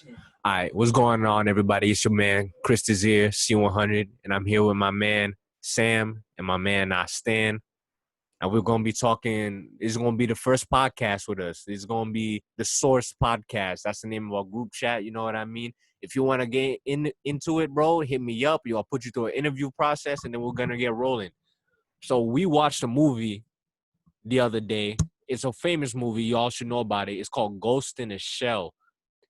All right, what's going on, everybody? It's your man, Chris Desir, C100, and I'm here with my man, Sam, and my man, Stan. And we're going to be talking, this is going to be the first podcast with us. This is going to be the Source Podcast. That's the name of our group chat, you know what I mean? If you want to get into it, bro, hit me up. I'll put you through an interview process, and then we're going to get rolling. So we watched a movie the other day. It's a famous movie. You all should know about it. It's called Ghost in a Shell.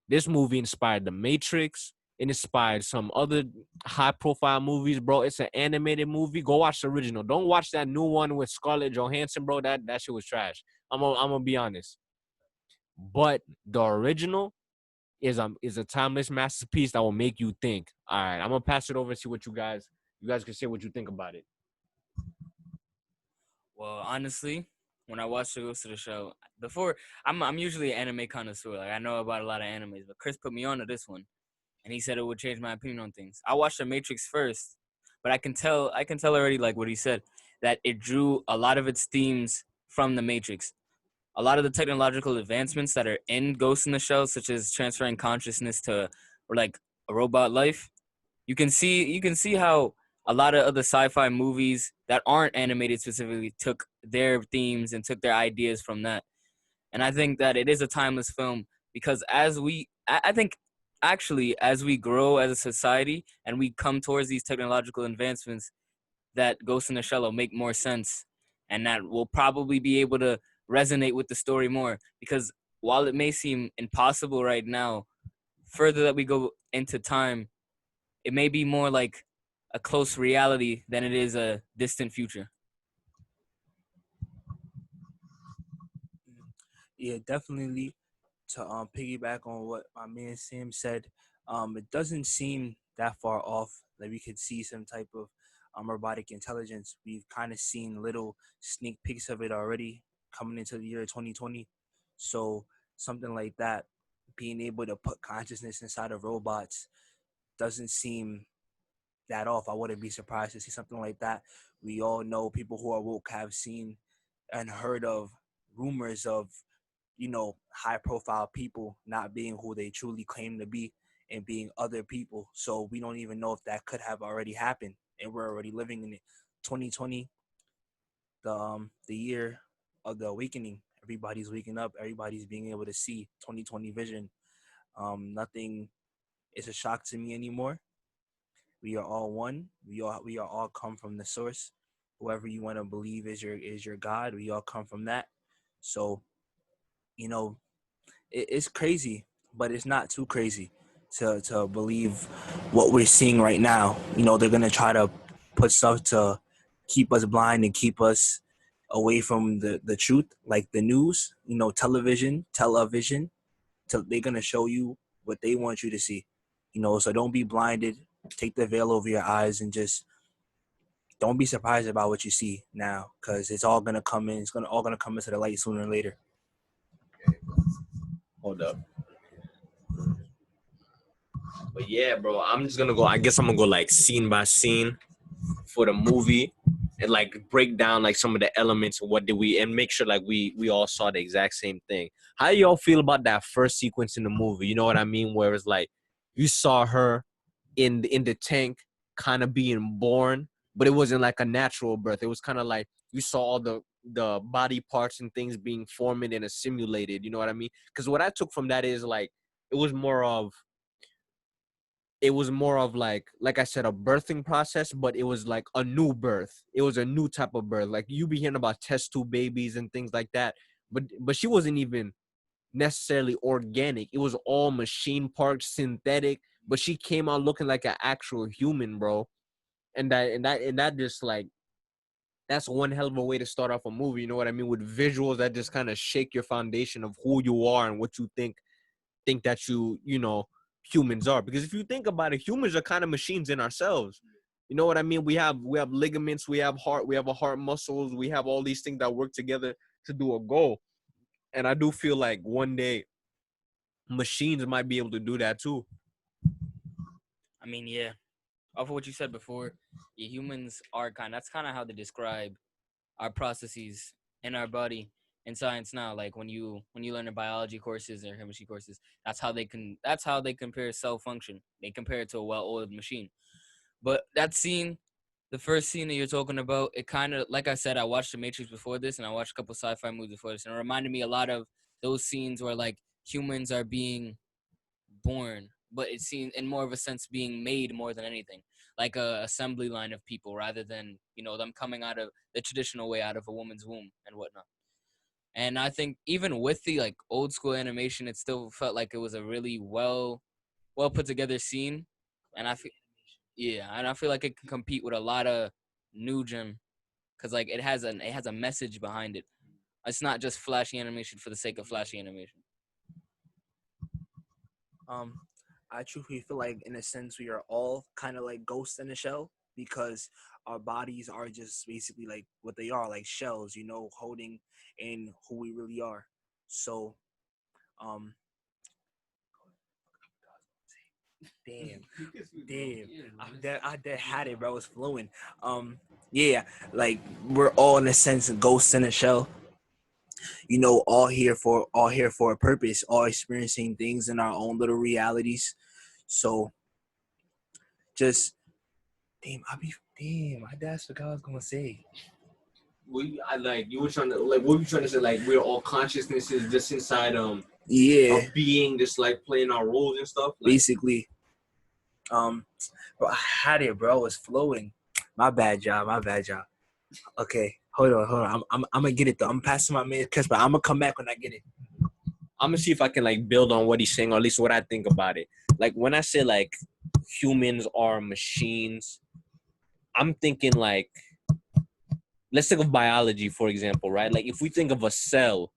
This movie inspired The Matrix. It inspired some other high-profile movies, bro. It's an animated movie. Go watch the original. Don't watch that new one with Scarlett Johansson, bro. That shit was trash. I'm gonna be honest. But the original is a timeless masterpiece that will make you think. All right, I'm gonna pass it over and see what you guys can say what you think about it. Well, honestly, when I watched the Ghost of the Show, before I'm usually an anime connoisseur. Like I know about a lot of animes, but Chris put me on to this one, and he said it would change my opinion on things. I watched The Matrix first, but I can tell already, like what he said, that it drew a lot of its themes from The Matrix. A lot of the technological advancements that are in Ghost in the Shell, such as transferring consciousness to or like a robot life, you can see how a lot of other sci-fi movies that aren't animated specifically took their themes and took their ideas from that. And I think that it is a timeless film because I think actually as we grow as a society and we come towards these technological advancements, that Ghost in the Shell will make more sense, and that will probably be able to resonate with the story more. Because while it may seem impossible right now, further that we go into time, it may be more like a close reality than it is a distant future. Yeah, definitely. To piggyback on what my man Sam said, it doesn't seem that far off. Like we could see some type of robotic intelligence. We've kind of seen little sneak peeks of it already coming into the year 2020. So something like that, being able to put consciousness inside of robots, doesn't seem that off. I wouldn't be surprised to see something like that. We all know people who are woke have seen and heard of rumors of high profile people not being who they truly claim to be and being other people. So we don't even know if that could have already happened, and we're already living in it. 2020, the year of the awakening. Everybody's waking up. Everybody's being able to see 2020 vision. Nothing is a shock to me anymore. We are all one. We are all come from the source. Whoever you want to believe is your God. We all come from that. So you know it's crazy, but it's not too crazy to believe what we're seeing right now. They're gonna try to put stuff to keep us blind and keep us away from the truth, like the news. Television. They're gonna show you what they want you to see. So don't be blinded. Take the veil over your eyes and just don't be surprised about what you see now, because it's all gonna come in. It's all gonna come into the light sooner or later. Hold up. But yeah, bro, I'm just gonna go. I guess I'm gonna go like scene by scene for the movie and like break down like some of the elements and what did we and make sure like we all saw the exact same thing. How do y'all feel about that first sequence in the movie? You know what I mean? Where it's like you saw her in the tank kind of being born, but it wasn't like a natural birth. It was kind of like you saw all the body parts and things being formed in a simulated. You know what I mean? Because what I took from that is like it was more of like I said, a birthing process, but it was like a new birth. It was a new type of birth. Like you be hearing about test tube babies and things like that, but she wasn't even necessarily organic. It was all machine parts, synthetic, but she came out looking like an actual human, bro. And that just like that's one hell of a way to start off a movie. You know what I mean? With visuals that just kind of shake your foundation of who you are and what you think that humans are. Because if you think about it, humans are kind of machines in ourselves. You know what I mean? We have ligaments, we have heart, we have a heart muscles, we have all these things that work together to do a goal. And I do feel like one day machines might be able to do that too. I mean, yeah, off of what you said before, humans are that's kind of how they describe our processes in our body. in science now. Like when you learn in biology courses or chemistry courses, that's how they compare cell function. They compare it to a well-oiled machine. But that scene, the first scene that you're talking about, it kind of, like I said, I watched The Matrix before this, and I watched a couple sci-fi movies before this, and it reminded me a lot of those scenes where like humans are being born, but it seems in more of a sense being made more than anything, like a assembly line of people rather than them coming out of the traditional way out of a woman's womb and whatnot. And I think even with the like old school animation, it still felt like it was a really well put together scene, and I feel yeah, and I feel like it can compete with a lot of new gen because like it has a message behind it. It's not just flashy animation for the sake of flashy animation. Um, I truthfully feel like, in a sense, we are all kind of like ghosts in a shell because our bodies are just basically like what they are, like shells, holding in who we really are. So, um, damn, damn, I had it, bro. It's flowing. Yeah, like we're all in a sense ghosts in a shell. All here for a purpose, all experiencing things in our own little realities. So just damn, my dad forgot what I was gonna say. You were trying to like what were you trying to say? Like we're all consciousnesses just inside Yeah, a being, just like playing our roles and stuff. Like, basically. Bro, I had it, bro. It's flowing. My bad, job. Okay, hold on. I'm gonna get it though. I'm passing my man Chris, but I'm gonna come back when I get it. I'm gonna see if I can like build on what he's saying, or at least what I think about it. Like when I say like humans are machines, I'm thinking like, let's think of biology for example, right? Like if we think of a cell,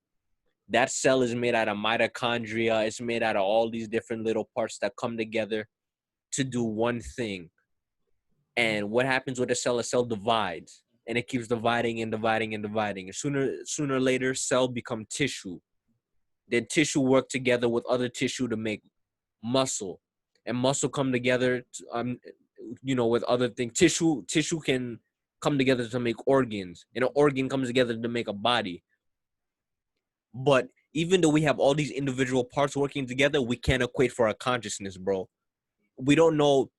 that cell is made out of mitochondria. It's made out of all these different little parts that come together to do one thing. And what happens with a cell? A cell divides, and it keeps dividing and dividing and dividing. And sooner or later, cell become tissue. Then tissue work together with other tissue to make muscle, and muscle come together with other things. Tissue can come together to make organs, and an organ comes together to make a body. But even though we have all these individual parts working together, we can't equate for our consciousness, bro. We don't know.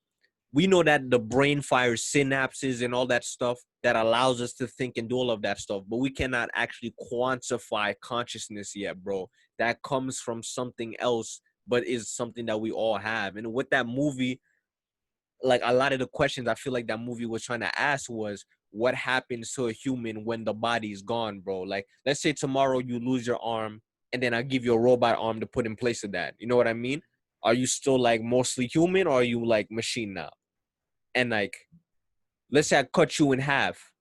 We know that the brain fires synapses and all that stuff that allows us to think and do all of that stuff, but we cannot actually quantify consciousness yet, bro. That comes from something else, but is something that we all have. And with that movie, like a lot of the questions I feel like that movie was trying to ask was, what happens to a human when the body's gone, bro? Like, let's say tomorrow you lose your arm, and then I give you a robot arm to put in place of that. You know what I mean? Are you still like mostly human, or are you like machine now? And like, let's say I cut you in half,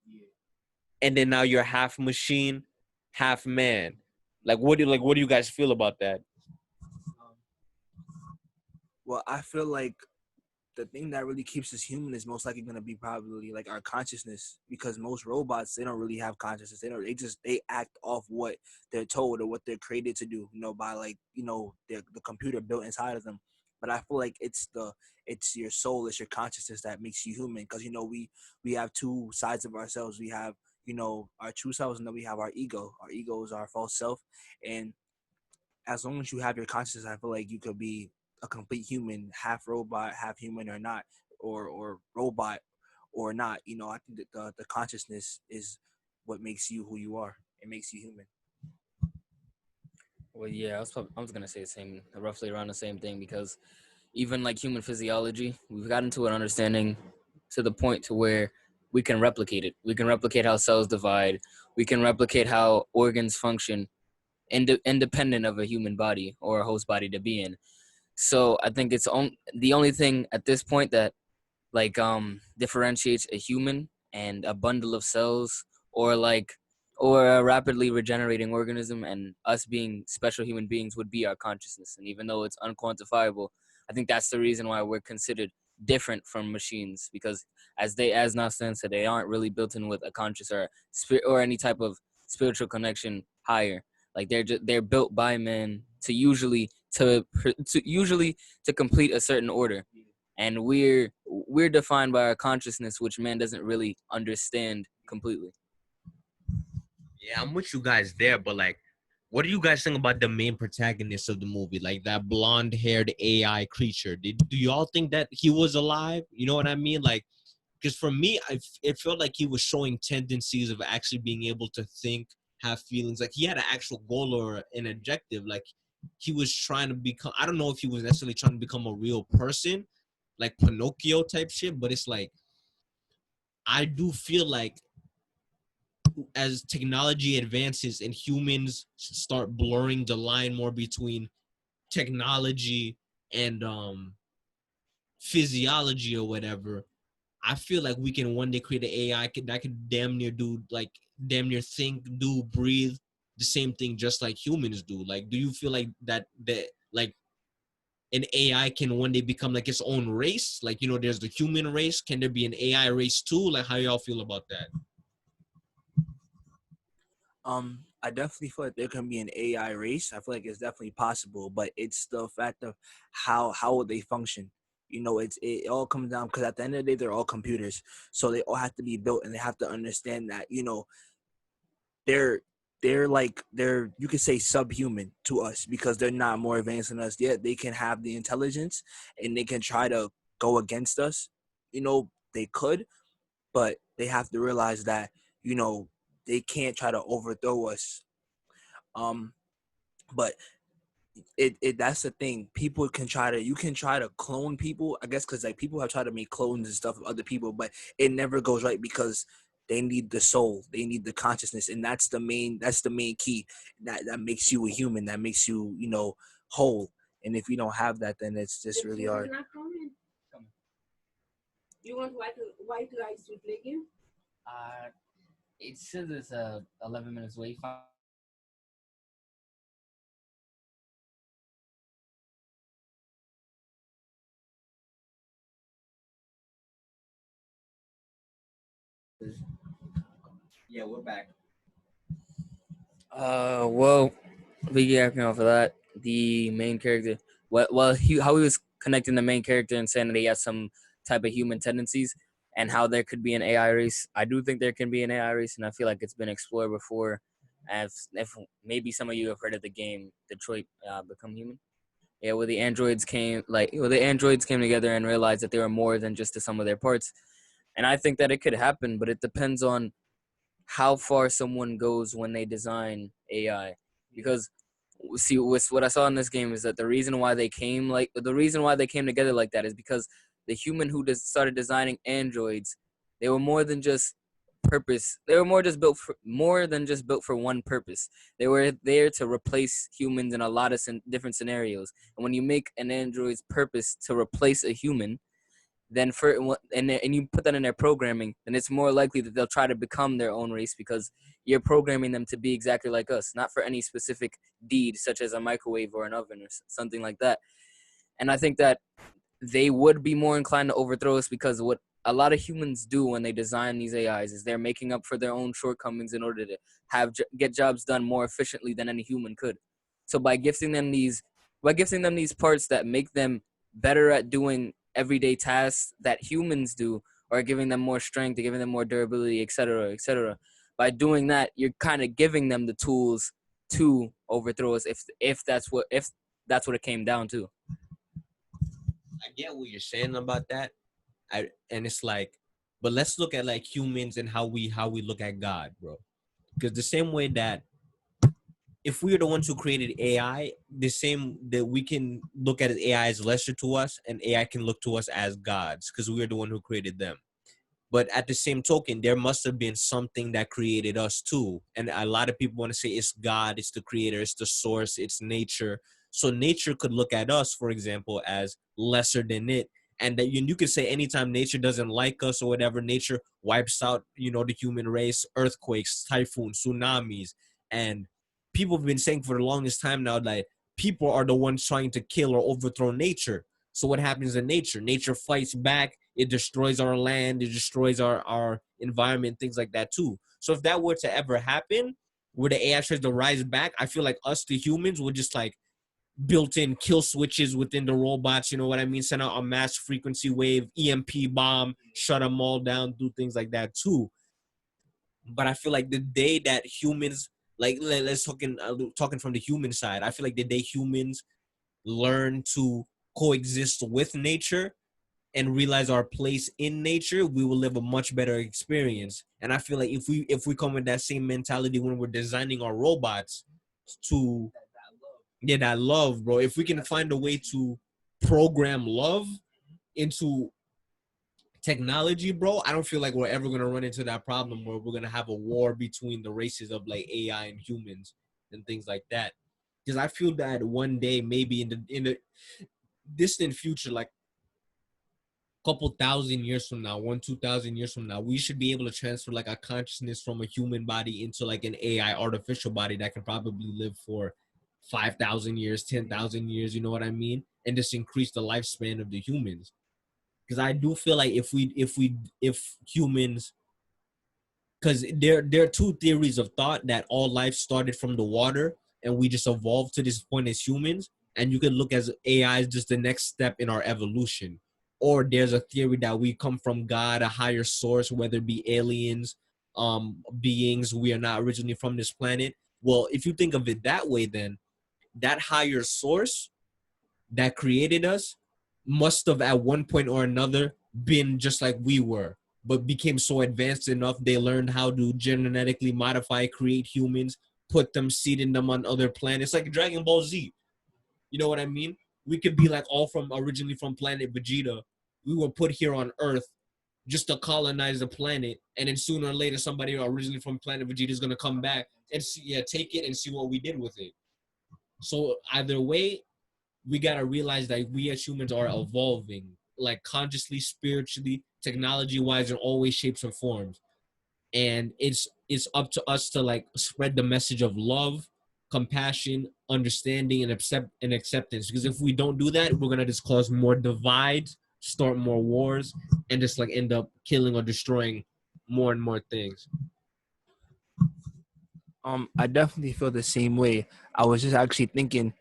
and then now you're half machine, half man. Like, what do you guys feel about that? Well, I feel like the thing that really keeps us human is most likely going to be probably like our consciousness, because most robots, they don't really have consciousness. They act off what they're told or what they're created to do, by like the computer built inside of them. But I feel like it's your soul, it's your consciousness that makes you human, because we have two sides of ourselves. We have our true selves, and then we have our ego. Our ego is our false self, and as long as you have your consciousness, I feel like you could be a complete human, half robot, half human, or not, or robot or not. I think that the consciousness is what makes you who you are. It makes you human. Well, yeah, I was gonna say the same, roughly around the same thing, because even like human physiology, we've gotten to an understanding to the point to where we can replicate it. We can replicate how cells divide. We can replicate how organs function, independent of a human body or a host body to be in. So I think the only thing at this point that like differentiates a human and a bundle of cells, or like or a rapidly regenerating organism, and us being special human beings would be our consciousness. And even though it's unquantifiable, I think that's the reason why we're considered different from machines, because as Nastan said, they aren't really built in with a conscious or spirit or any type of spiritual connection higher. Like they're built by men to complete a certain order, and we're defined by our consciousness, which man doesn't really understand completely. Yeah, I'm with you guys there, but like, what do you guys think about the main protagonist of the movie, like that blonde-haired AI creature? Do y'all think that he was alive? You know what I mean? Like, because for me, it felt like he was showing tendencies of actually being able to think, have feelings. Like he had an actual goal or an objective. Like he was trying to become. I don't know if he was necessarily trying to become a real person, like Pinocchio type shit. But it's like I do feel like as technology advances and humans start blurring the line more between technology and physiology or whatever, I feel like we can one day create an AI that could damn near do like damn near think, do, breathe the same thing just like humans do. Like, do you feel like that like an AI can one day become like its own race? Like, you know, there's the human race. Can there be an AI race too? Like, how y'all feel about that? I definitely feel like there can be an AI race. I feel like it's definitely possible, but it's the fact of how will they function. You know, it all comes down because at the end of the day, they're all computers, so they all have to be built, and they have to understand that they're they're you could say subhuman to us because they're not more advanced than us yet. They can have the intelligence and they can try to go against us. They could, but they have to realize that you know they can't try to overthrow us. Um, but it that's the thing. People can try to you can try to clone people, I guess, because like people have tried to make clones and stuff of other people, but it never goes right because they need the soul, they need the consciousness, and that's the main key that makes you a human, that makes you whole. And if you don't have that, then it's just really hard. You want white rice with legume? Uh, it says it's 11 minutes away. Yeah, we're back. Well, piggybacking off of that, the main character, how he was connecting the main character and saying that he has some type of human tendencies, and how there could be an AI race. I do think there can be an AI race, and I feel like it's been explored before. If maybe some of you have heard of the game Detroit Become Human. Yeah, where the androids came together and realized that they were more than just the sum of their parts. And I think that it could happen, but it depends on how far someone goes when they design AI. Because see, with what I saw in this game is that the reason why they came together like that is because the human who started designing androids, they were more than just purpose. They were more than just built for one purpose. They were there to replace humans in a lot of different scenarios. And when you make an android's purpose to replace a human, then and you put that in their programming, then it's more likely that they'll try to become their own race because you're programming them to be exactly like us, not for any specific deed such as a microwave or an oven or something like that. And I think that they would be more inclined to overthrow us because what a lot of humans do when they design these AIs is they're making up for their own shortcomings in order to get jobs done more efficiently than any human could. So by gifting them these parts that make them better at doing everyday tasks that humans do, or giving them more strength, giving them more durability, etc., etc. By doing that, you're kind of giving them the tools to overthrow us if that's what it came down to. I get what you're saying about that. And it's like, but let's look at like humans and how we look at God, bro. Because the same way that if we are the ones who created AI, the same that we can look at AI as lesser to us, and AI can look to us as gods because we are the one who created them. But at the same token, there must have been something that created us too. And a lot of people want to say it's God, it's the creator, it's the source, it's nature. So nature could look at us, for example, as lesser than it. And that you could say anytime nature doesn't like us or whatever, nature wipes out, the human race, earthquakes, typhoons, tsunamis. And people have been saying for the longest time now that people are the ones trying to kill or overthrow nature. So what happens in nature? Nature fights back. It destroys our land. It destroys our environment, things like that too. So if that were to ever happen, where the AI tries to rise back, I feel like us, the humans, would just like built-in kill switches within the robots. You know what I mean? Send out a mass frequency wave, EMP bomb, shut them all down, do things like that too. But I feel like the day that humans, like let's talking from the human side, I feel like the day humans learn to coexist with nature and realize our place in nature, we will live a much better experience. And I feel like if we come with that same mentality when we're designing our robots to get that love, bro, if we can find a way to program love into technology, bro, I don't feel like we're ever gonna run into that problem where we're gonna have a war between the races of like AI and humans and things like that. Because I feel that one day, maybe in the distant future, like couple thousand years from now, 2,000 years from now, we should be able to transfer like a consciousness from a human body into like an AI artificial body that can probably live for 5,000 years, 10,000 years, you know what I mean? And just increase the lifespan of the humans. Because I do feel like if humans, because there are two theories of thought that all life started from the water and we just evolved to this point as humans, and you can look as AI as just the next step in our evolution. Or there's a theory that we come from God, a higher source, whether it be aliens, beings, we are not originally from this planet. Well, if you think of it that way, then that higher source that created us must have at one point or another been just like we were, but became so advanced enough they learned how to genetically modify, create humans, put them, seeding them on other planets, like Dragon Ball Z. You know what I mean? We could be like all from originally from planet Vegeta. We were put here on Earth just to colonize the planet, and then sooner or later somebody originally from planet Vegeta is gonna come back and see, yeah, take it and see what we did with it. So either way, we gotta realize that we as humans are evolving, like consciously, spiritually, technology wise, in all ways, shapes, and forms. And it's up to us to like spread the message of love, compassion, understanding, and acceptance. Because if we don't do that, we're gonna just cause more divides, start more wars, and just like end up killing or destroying more and more things. I definitely feel the same way. I was just actually thinking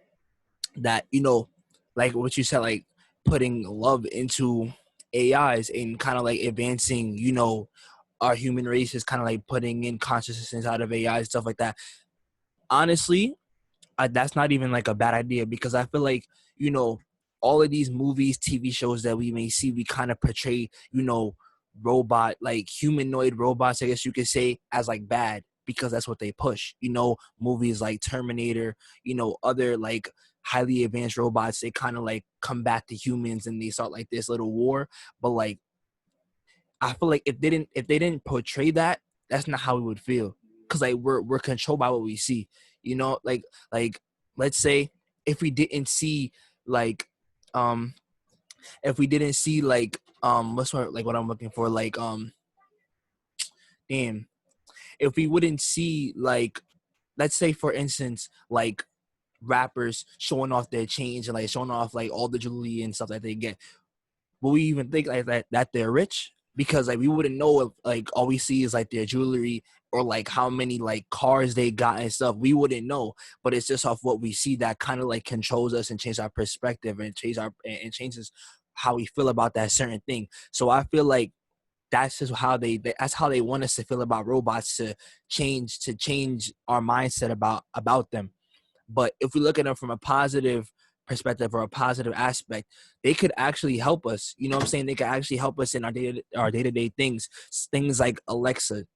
that, like what you said, like putting love into AIs and kind of like advancing, our human race is kind of like putting in consciousness inside of AI and stuff like that. Honestly, that's not even like a bad idea, because I feel like, you know all of these movies, TV shows that we may see, we kind of portray, robot, like humanoid robots, I guess you could say, as like bad, because that's what they push. Movies like Terminator, other like highly advanced robots, they kind of like combat the humans and they start like this little war. But like, I feel like if they didn't portray that, that's not how we would feel. Cause like we're controlled by what we see. Like let's say if we didn't see like um if we didn't see like what I'm looking for, like damn, if we wouldn't see, like, let's say for instance, like rappers showing off their chains and like showing off like all the jewelry and stuff that they get, will we even think like that they're rich? Because like we wouldn't know if like all we see is like their jewelry or like how many like cars they got and stuff. We wouldn't know, but it's just off what we see that kind of like controls us and changes our perspective and changes how we feel about that certain thing. So I feel like that's just how that's how they want us to feel about robots, to change our mindset about them. But if we look at them from a positive perspective or a positive aspect, they could actually help us. You know what I'm saying? They could actually help us in our day-to-day things. Things like Alexa,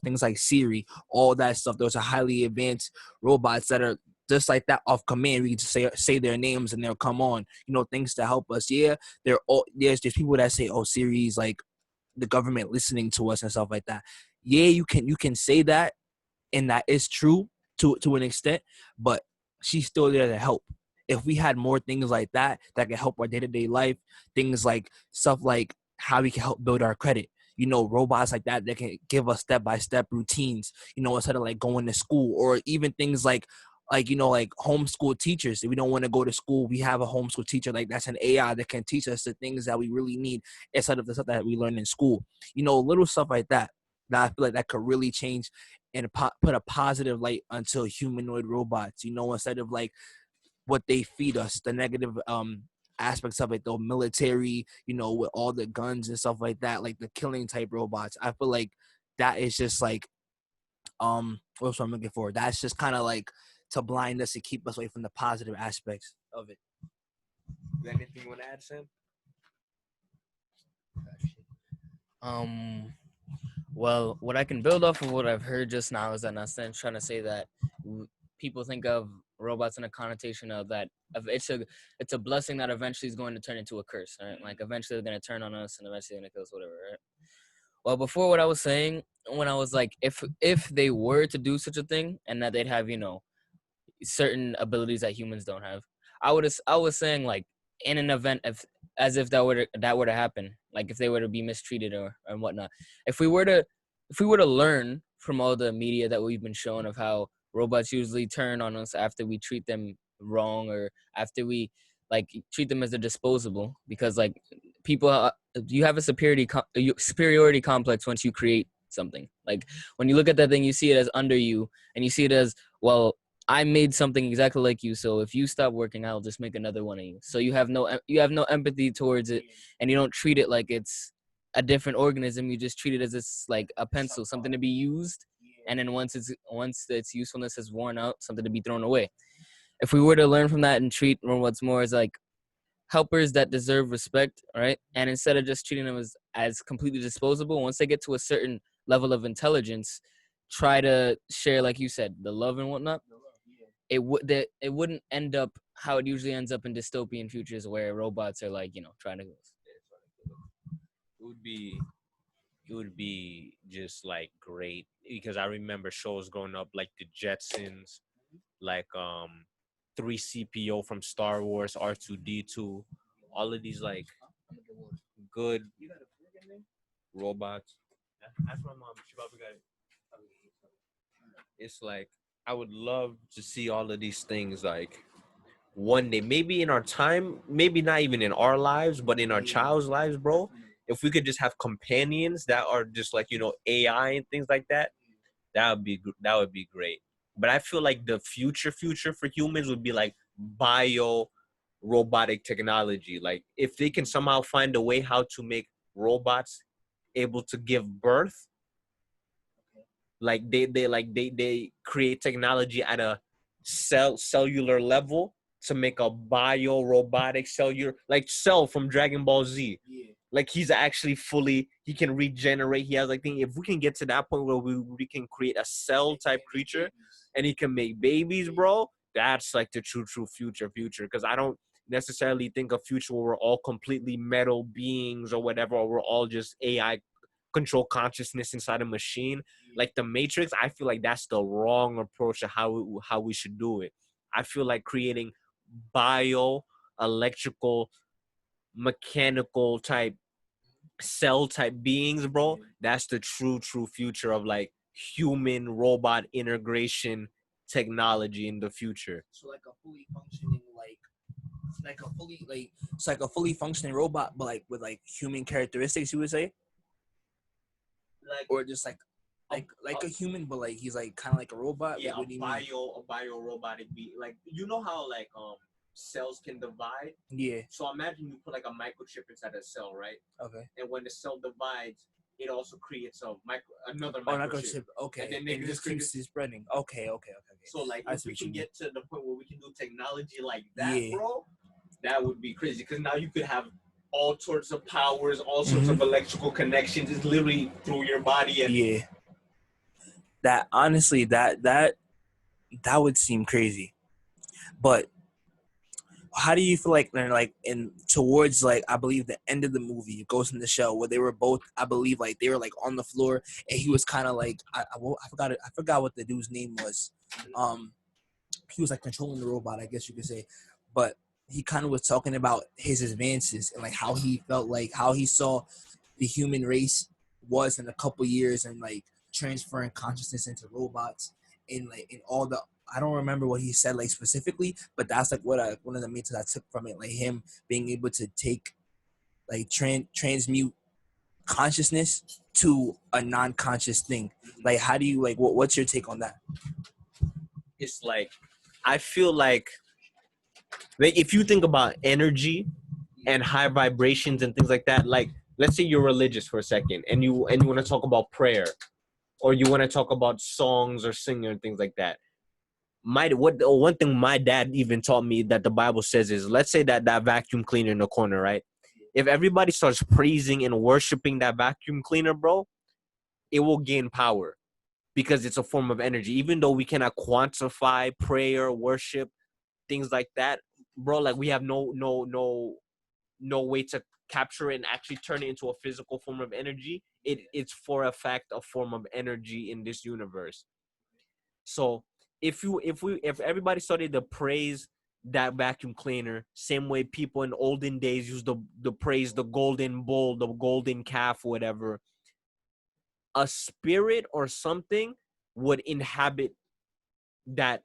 things like Siri, all that stuff. Those are highly advanced robots that are just like that, off command. We can just say their names and they'll come on. Things to help us. Yeah, there's people that say, oh, Siri's like the government listening to us and stuff like that. Yeah, you can say that, and that is true to an extent, but she's still there to help. If we had more things like that can help our day-to-day life, things like stuff like how we can help build our credit, robots like that can give us step-by-step routines, instead of like going to school, or even things like homeschool teachers. If we don't want to go to school, we have a homeschool teacher, like that's an AI that can teach us the things that we really need instead of the stuff that we learn in school. Little stuff like that I feel like that could really change and put a positive light onto humanoid robots, instead of like what they feed us, the negative aspects of it, though, military, with all the guns and stuff like that, like the killing type robots. I feel like that is just like what's what I'm looking for. That's just kind of like to blind us and keep us away from the positive aspects of it. Anything you want to add, Sam? Well, what I can build off of what I've heard just now is that Nastan trying to say that people think of robots in a connotation of that of it's a blessing that eventually is going to turn into a curse, right? Like eventually they're going to turn on us and eventually they're going to kill us, whatever, right? Well, before what I was saying, when I was like, if they were to do such a thing and that they'd have, certain abilities that humans don't have, I was saying like in an event as if that were to happen, like if they were to be mistreated or and whatnot. If we were to learn from all the media that we've been shown of how robots usually turn on us after we treat them wrong or after we like treat them as a disposable, because like people you have a superiority complex once you create something. Like when you look at that thing, you see it as under you and you see it as, well, I made something exactly like you, so if you stop working, I'll just make another one of you. So you have no empathy towards it, and you don't treat it like it's a different organism. You just treat it as it's like a pencil, something to be used, and then once its usefulness is worn out, something to be thrown away. If we were to learn from that and treat robots more as like helpers that deserve respect, right? And instead of just treating them as completely disposable, once they get to a certain level of intelligence, try to share, like you said, the love and whatnot. It wouldn't end up how it usually ends up in dystopian futures where robots are like, trying to. It would be just like great because I remember shows growing up like the Jetsons, like 3CPO from Star Wars, R2D2, all of these like good robots. Ask my mom. She probably got it. It's like I would love to see all of these things like one day, maybe in our time, maybe not even in our lives, but in our child's lives, bro. If we could just have companions that are just like AI and things like that, that would be great. But I feel like the future for humans would be like bio robotic technology. Like if they can somehow find a way how to make robots able to give birth, like they create technology at a cellular level to make a bio robotic cellular, like Cell from Dragon Ball Z. Like he's actually he can regenerate. He has like thing. If we can get to that point where we can create a cell type creature and he can make babies, bro, that's like the true future. Because I don't necessarily think a future where we're all completely metal beings or whatever, or we're all just AI control consciousness inside a machine. Like the Matrix, I feel like that's the wrong approach to how we should do it. I feel like creating bio, electrical, mechanical type cell type beings, bro. That's the true future of like human robot integration technology in the future. So like a fully functioning it's like a fully functioning robot, but like with like human characteristics, you would say, Like or just like a human, but like he's like kind of like a robot. Yeah, like, a bio robotic be like how like cells can divide. Yeah. So imagine you put like a microchip inside a cell, right? Okay. And when the cell divides, it also creates another microchip. Okay. And then it just keeps spreading. Okay. So like if we can get to the point where we can do technology like that, Yeah. bro, that would be crazy. Because now you could have all sorts of powers, all sorts of electrical connections. It's literally through your body. And yeah. That honestly, that would seem crazy, but how do you feel like in towards like I believe the end of the movie, Ghost in the Shell, where they were both, I believe, like they were like on the floor and he was kind of like I forgot what the dude's name was. He was like controlling the robot, I guess you could say, but he kind of was talking about his advances and like how he felt, like how he saw the human race was in a couple years and like transferring consciousness into robots and like in all the, I don't remember what he said like specifically, but that's like what one of the main things I took from it, like him being able to take like transmute consciousness to a non-conscious thing. Like how do you like what's your take on that? It's like I feel like if you think about energy and high vibrations and things like that, like let's say you're religious for a second and you want to talk about prayer. or you want to talk about songs or singing and things like that. One thing my dad even taught me that the Bible says is, let's say that vacuum cleaner in the corner, right? If everybody starts praising and worshiping that vacuum cleaner, bro, it will gain power because it's a form of energy. Even though we cannot quantify prayer, worship, things like that, bro, like we have no way to capture it and actually turn it into a physical form of energy. It's for a fact a form of energy in this universe. So if everybody started to praise that vacuum cleaner, same way people in olden days used to praise the golden bull, the golden calf, whatever, a spirit or something would inhabit that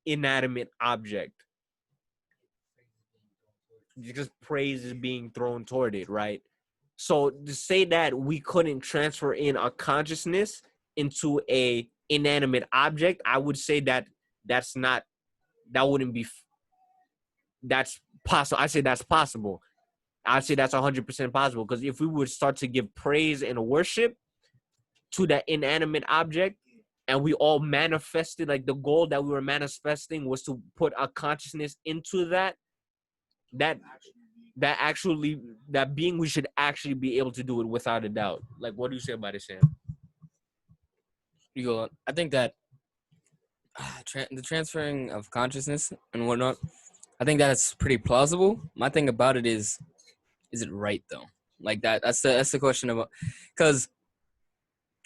inanimate object because praise is being thrown toward it, right? So to say that we couldn't transfer in our consciousness into a inanimate object, I would say that that's not, that wouldn't be, that's possible. I say that's possible. I say that's 100% possible, because if we would start to give praise and worship to that inanimate object, and we all manifested, like the goal that we were manifesting was to put our consciousness into that actually, that being, we should actually be able to do it without a doubt. Like, what do you say about it, Sam? You go on. I think that the transferring of consciousness and whatnot, I think that's pretty plausible. My thing about it is it right though? Like that's the question about, because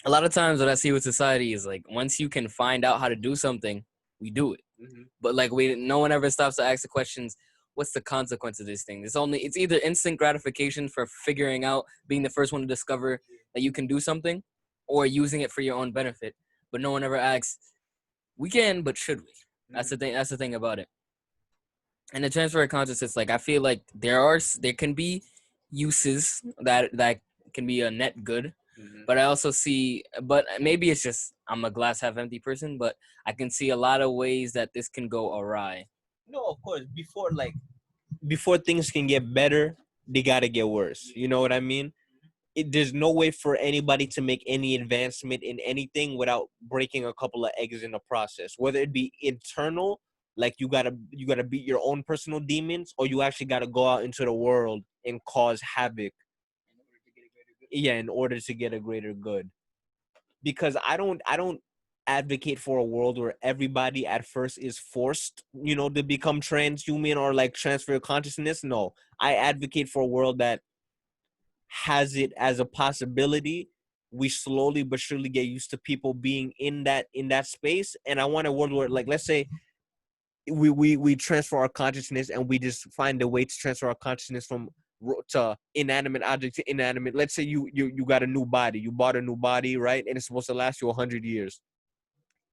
a lot of times what I see with society is like, once you can find out how to do something, we do it. Mm-hmm. But like no one ever stops to ask the questions, what's the consequence of this thing? It's either instant gratification for figuring out, being the first one to discover that you can do something, or using it for your own benefit. But no one ever asks, we can, but should we? That's the thing. That's the thing about it. And the transfer of consciousness, like I feel like there can be uses that can be a net good. Mm-hmm. But I also see, but maybe it's just I'm a glass half empty person, but I can see a lot of ways that this can go awry. No, of course. Before things can get better, they gotta get worse. You know what I mean? There's no way for anybody to make any advancement in anything without breaking a couple of eggs in the process. Whether it be internal, like you gotta beat your own personal demons, or you actually gotta go out into the world and cause havoc. Yeah, in order to get a greater good. Because I don't advocate for a world where everybody at first is forced, to become transhuman or like transfer consciousness. No, I advocate for a world that has it as a possibility. We slowly but surely get used to people being in that space, and I want a world where, like, let's say we transfer our consciousness, and we just find a way to transfer our consciousness from to inanimate object to inanimate. Let's say you got a new body, you bought a new body, right? And it's supposed to last you 100 years,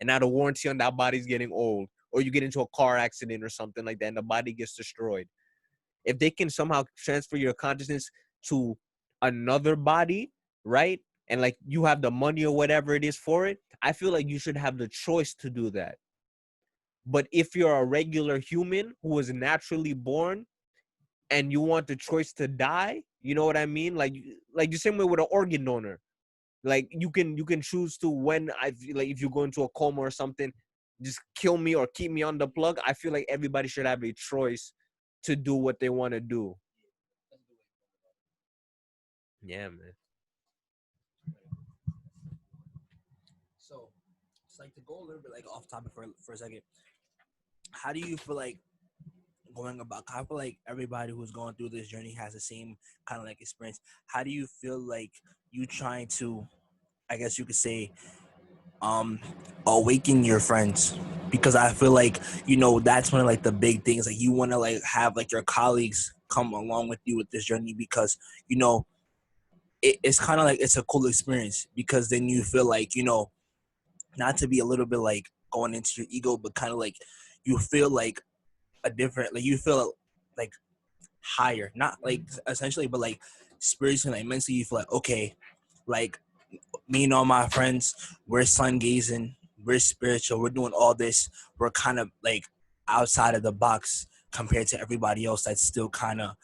and now the warranty on that body's getting old, or you get into a car accident or something like that and the body gets destroyed. If they can somehow transfer your consciousness to another body, right, and like you have the money or whatever it is for it, I feel like you should have the choice to do that. But if you're a regular human who was naturally born and you want the choice to die, you know what I mean? Like the same way with an organ donor. Like you can choose to, when I feel like if you go into a coma or something, just kill me or keep me on the plug. I feel like everybody should have a choice to do what they want to do. Yeah, man. So it's like to go a little bit like off topic for a second. How do you feel like going about? I feel like everybody who's going through this journey has the same kind of like experience. How do you feel like you trying to, I guess you could say, um awaken your friends? Because I feel like that's one of like the big things, like you want to like have like your colleagues come along with you with this journey, because it's kind of like it's a cool experience, because then you feel like not to be a little bit like going into your ego, but kind of like you feel like a different, like you feel like higher, not like essentially, but like spiritually, like mentally, you feel like, okay, like me and all my friends, we're sun gazing, we're spiritual, we're doing all this, we're kind of like outside of the box compared to everybody else that's still kind of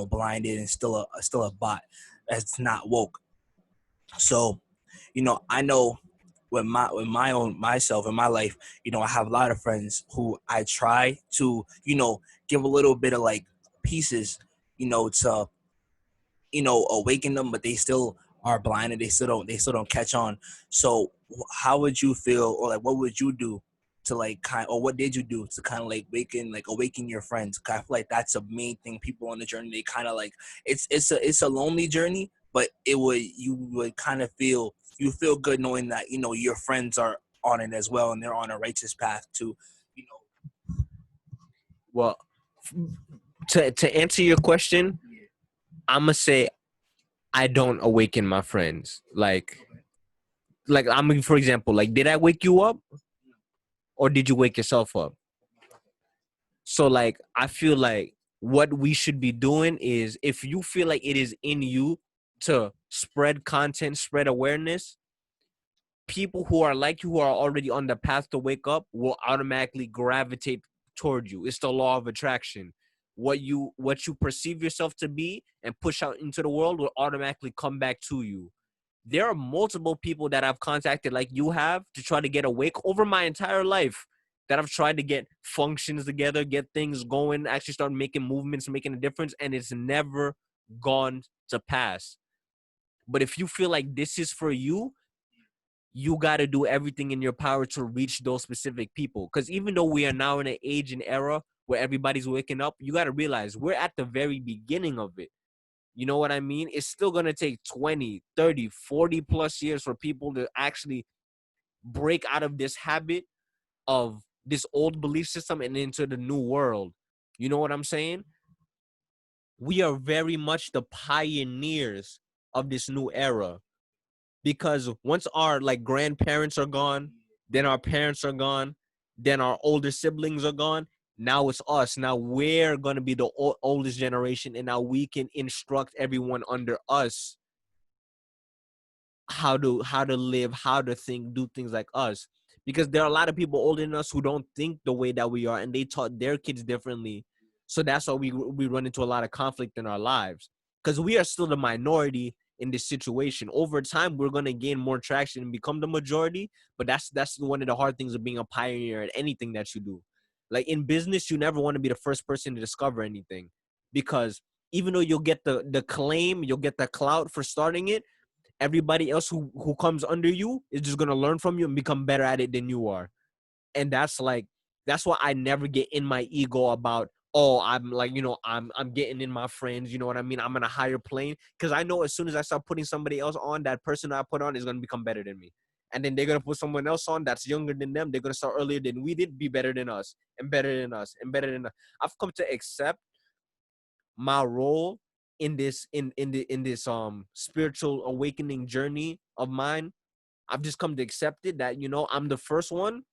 blinded and still a bot that's not woke. So I know my own myself in my life, I have a lot of friends who I try to, give a little bit of like pieces, to awaken them, but they still are blind and they still don't catch on. So how would you feel, or like what would you do to like or what did you do to kind of like awaken your friends? 'Cause I feel like that's a main thing. People on the journey, they kind of like it's a lonely journey, but you would kind of feel good knowing that your friends are on it as well and they're on a righteous path to you know Well, to answer your question, I'm gonna say I don't awaken my friends. I mean, for example, like, did I wake you up or did you wake yourself up? So, like, I feel like what we should be doing is, if you feel like it is in you to spread content, spread awareness, people who are like you, who are already on the path to wake up, will automatically gravitate toward you. It's the law of attraction. What you perceive yourself to be and push out into the world will automatically come back to you. There are multiple people that I've contacted, like you have, to try to get awake over my entire life, that I've tried to get functions together, get things going, actually start making movements, making a difference, and it's never gone to pass. But if you feel like this is for you, you got to do everything in your power to reach those specific people. Because even though we are now in an age and era where everybody's waking up, you got to realize we're at the very beginning of it. You know what I mean? It's still going to take 20, 30, 40 plus years for people to actually break out of this habit of this old belief system and into the new world. You know what I'm saying? We are very much the pioneers of this new era, because once our like grandparents are gone, then our parents are gone, then our older siblings are gone. Now it's us. Now we're going to be the oldest generation, and now we can instruct everyone under us how to live, how to think, do things like us. Because there are a lot of people older than us who don't think the way that we are, and they taught their kids differently. So that's why we run into a lot of conflict in our lives, because we are still the minority in this situation. Over time, we're going to gain more traction and become the majority, but that's one of the hard things of being a pioneer at anything that you do. Like in business, you never want to be the first person to discover anything, because even though you'll get the claim, you'll get the clout for starting it, everybody else who comes under you is just going to learn from you and become better at it than you are. And that's why I never get in my ego about, oh, I'm like, I'm getting in my friends, you know what I mean? I'm in a higher plane, because I know as soon as I start putting somebody else on, that person I put on is going to become better than me. And then they're going to put someone else on that's younger than them. They're going to start earlier than we did, be better than us and better than us and better than us. I've come to accept my role in this spiritual awakening journey of mine. I've just come to accept it, that I'm the first one,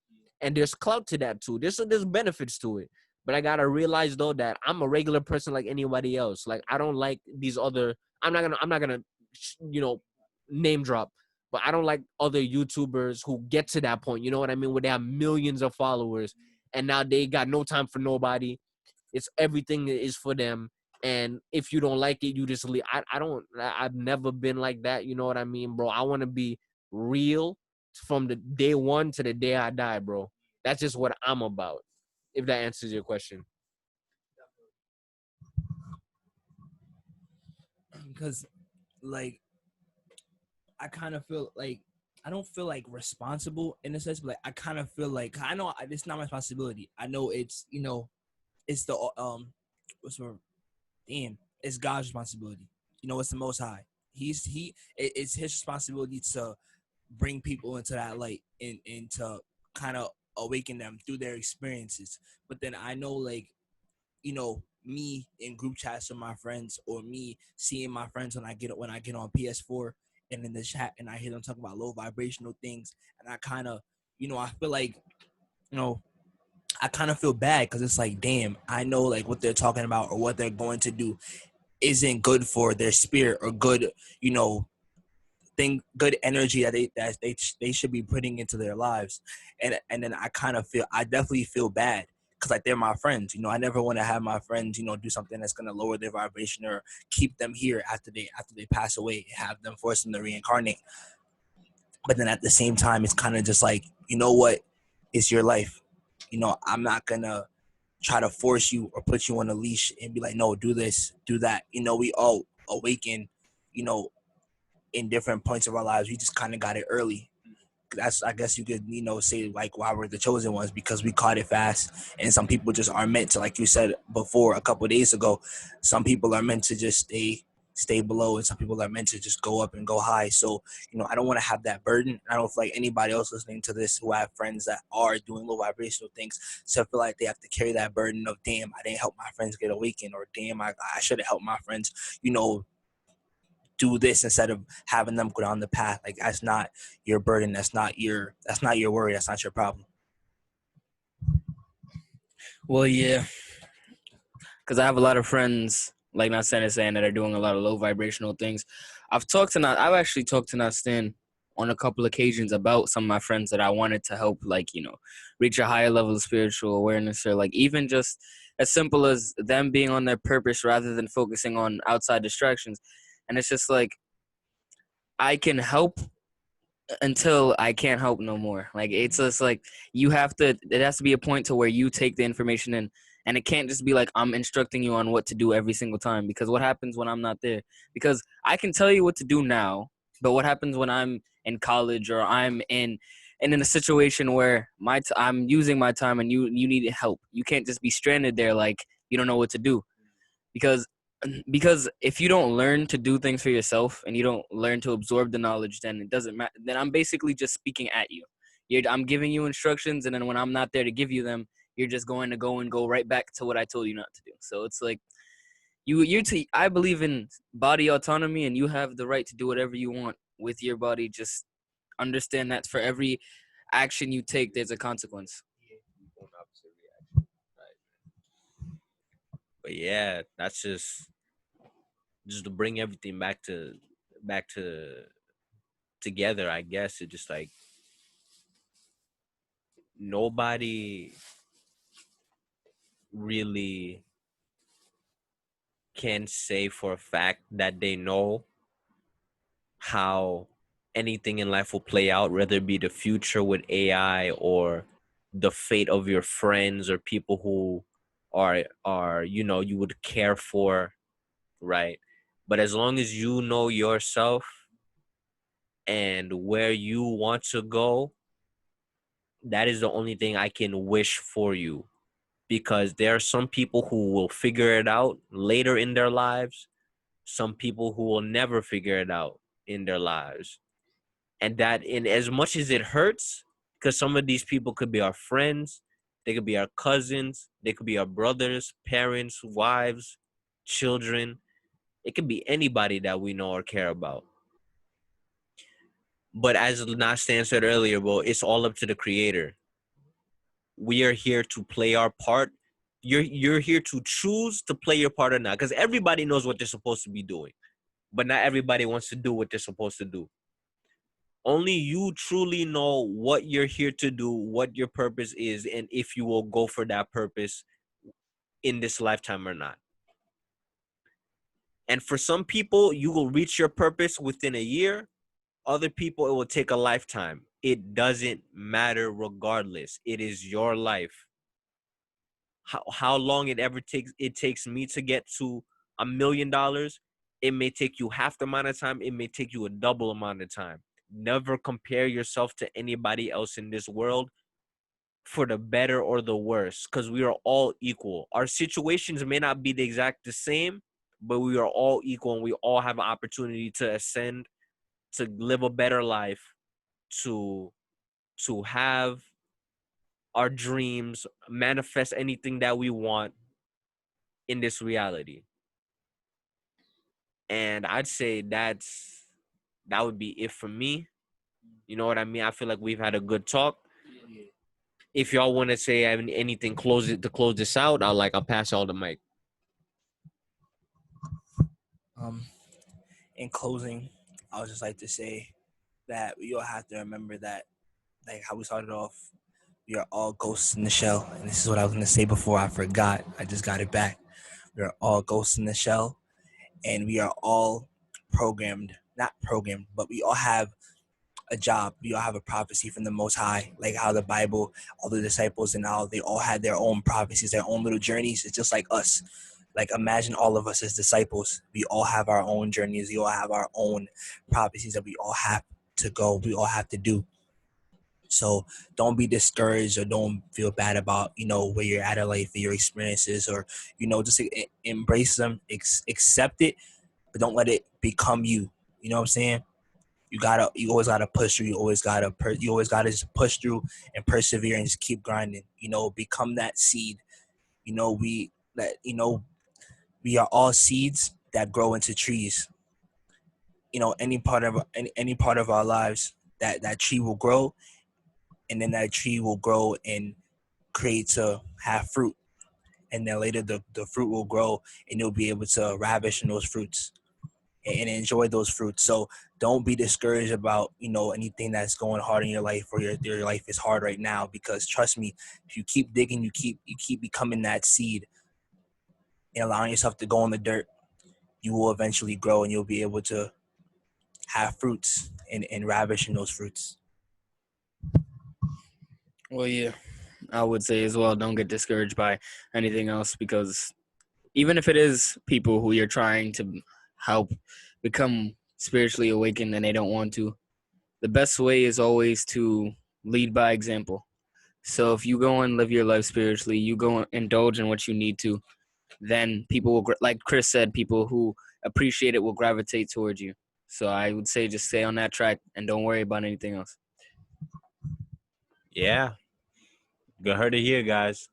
and there's clout to that too. There's benefits to it, but I gotta realize though that I'm a regular person like anybody else. Like, I don't like these other. I'm not gonna name drop, but I don't like other YouTubers who get to that point. You know what I mean? Where they have millions of followers and now they got no time for nobody. It's everything is for them. And if you don't like it, you just leave. I've never been like that. You know what I mean, bro? I want to be real from the day one to the day I die, bro. That's just what I'm about. If that answers your question. because like I kind of feel like I don't feel like responsible in a sense, but like I kind of feel like I know it's not my responsibility. I know it's the what's the word? Damn, it's God's responsibility. It's the Most High. It's His responsibility to bring people into that light and to kind of awaken them through their experiences. But then I know, like, me in group chats with my friends, or me seeing my friends when I get on PS4 and in the chat and I hear them talk about low vibrational things, and I kind of, I feel like, you know, I kind of feel bad because it's like, damn, I know like what they're talking about or what they're going to do isn't good for their spirit or good, you know, good energy that they should be putting into their lives. And then I definitely feel bad because like they're my friends. I never want to have my friends, do something that's gonna lower their vibration or keep them here after they pass away, have them force them to reincarnate. But then at the same time, it's kind of just like, you know what? It's your life. I'm not going to try to force you or put you on a leash and be like, no, do this, do that. We all awaken, you know, in different points of our lives. We just kind of got it early. That's, I guess you could, say like why we're the chosen ones, because we caught it fast. And some people just are meant to, like you said before a couple of days ago, some people are meant to just stay below, and some people are meant to just go up and go high. So, I don't want to have that burden. I don't feel like anybody else listening to this who have friends that are doing low vibrational things so feel like they have to carry that burden of, damn, I didn't help my friends get awakened, or damn, I should have helped my friends, do this instead of having them go down the path. Like, that's not your burden. That's not your worry. That's not your problem. Well, yeah, because I have a lot of friends, like Nastan is saying, that are doing a lot of low vibrational things. I've actually talked to Nastan on a couple occasions about some of my friends that I wanted to help, like, reach a higher level of spiritual awareness, or like even just as simple as them being on their purpose rather than focusing on outside distractions. And it's just like, I can help until I can't help no more. Like, it's just like, it has to be a point to where you take the information in, and it can't just be like I'm instructing you on what to do every single time, because what happens when I'm not there? Because I can tell you what to do now, but what happens when I'm in college, or I'm in a situation where I'm using my time and you need help? You can't just be stranded there like you don't know what to do. Because if you don't learn to do things for yourself, and you don't learn to absorb the knowledge, then it doesn't matter. Then I'm basically just speaking at you. I'm giving you instructions, and then when I'm not there to give you them, you're just going to go right back to what I told you not to do. So it's like, I believe in body autonomy, and you have the right to do whatever you want with your body. Just understand that for every action you take, there's a consequence. But yeah, that's just to bring everything back to together. I guess it just like, nobody really can say for a fact that they know how anything in life will play out, whether it be the future with AI, or the fate of your friends or people who are you would care for, right? But as long as you know yourself and where you want to go, that is the only thing I can wish for you. Because there are some people who will figure it out later in their lives, some people who will never figure it out in their lives. And that, in as much as it hurts, because some of these people could be our friends, they could be our cousins, they could be our brothers, parents, wives, children. It could be anybody that we know or care about. But as Nastan said earlier, well, it's all up to the creator. We are here to play our part. You're here to choose to play your part or not, because everybody knows what they're supposed to be doing, but not everybody wants to do what they're supposed to do. Only you truly know what you're here to do, what your purpose is, and if you will go for that purpose in this lifetime or not. And for some people, you will reach your purpose within a year. Other people, it will take a lifetime. It doesn't matter regardless. It is your life. How long it takes me to get to $1 million, it may take you half the amount of time. It may take you a double amount of time. Never compare yourself to anybody else in this world, for the better or the worse, because we are all equal. Our situations may not be the same, but we are all equal, and we all have an opportunity to ascend, to live a better life, to have our dreams, manifest anything that we want in this reality. And I'd say that would be it for me. You know what I mean? I feel like we've had a good talk. If y'all want to say anything to close this out, I'll pass y'all the mic. In closing, I would just like to say that we all have to remember that, like how we started off, we are all ghosts in the shell. And this is what I was going to say before I forgot. I just got it back. We are all ghosts in the shell, and we are all not programmed, but we all have a job. We all have a prophecy from the Most High, like how the Bible, all the disciples and all, they all had their own prophecies, their own little journeys. It's just like us. Like imagine all of us as disciples. We all have our own journeys. We all have our own prophecies that we all have to go. We all have to do. So don't be discouraged or don't feel bad about, where you're at in life or your experiences, or, just embrace them, accept it, but don't let it become you. You know what I'm saying? You always gotta push through. You always gotta just push through and persevere and just keep grinding. Become that seed. We are all seeds that grow into trees. Any part of our lives, that tree will grow, and then that tree will grow and create to have fruit, and then later the fruit will grow and you'll be able to ravish in those fruits and enjoy those fruits. So don't be discouraged about anything that's going hard in your life, or your life is hard right now, because trust me, if you keep digging, you keep becoming that seed and allowing yourself to go in the dirt, you will eventually grow and you'll be able to have fruits and ravish in those fruits. Well, yeah, I would say as well, don't get discouraged by anything else, because even if it is people who you're trying to help become spiritually awakened and they don't want to, the best way is always to lead by example. So if you go and live your life spiritually, you go and indulge in what you need to, then people will, like Chris said, people who appreciate it will gravitate towards you. So I would say just stay on that track and don't worry about anything else. Yeah. You heard it here, guys.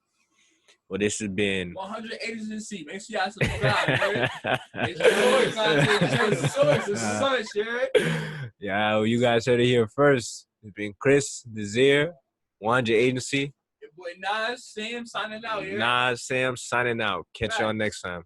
Well, this has been 180 Make sure y'all subscribe, Make sure you check yeah, well, you guys heard it here first. It's been Chris, Desir, 100 Agency. Your boy Nas, Sam signing out here. Nas, Sam signing out. Catch y'all next time.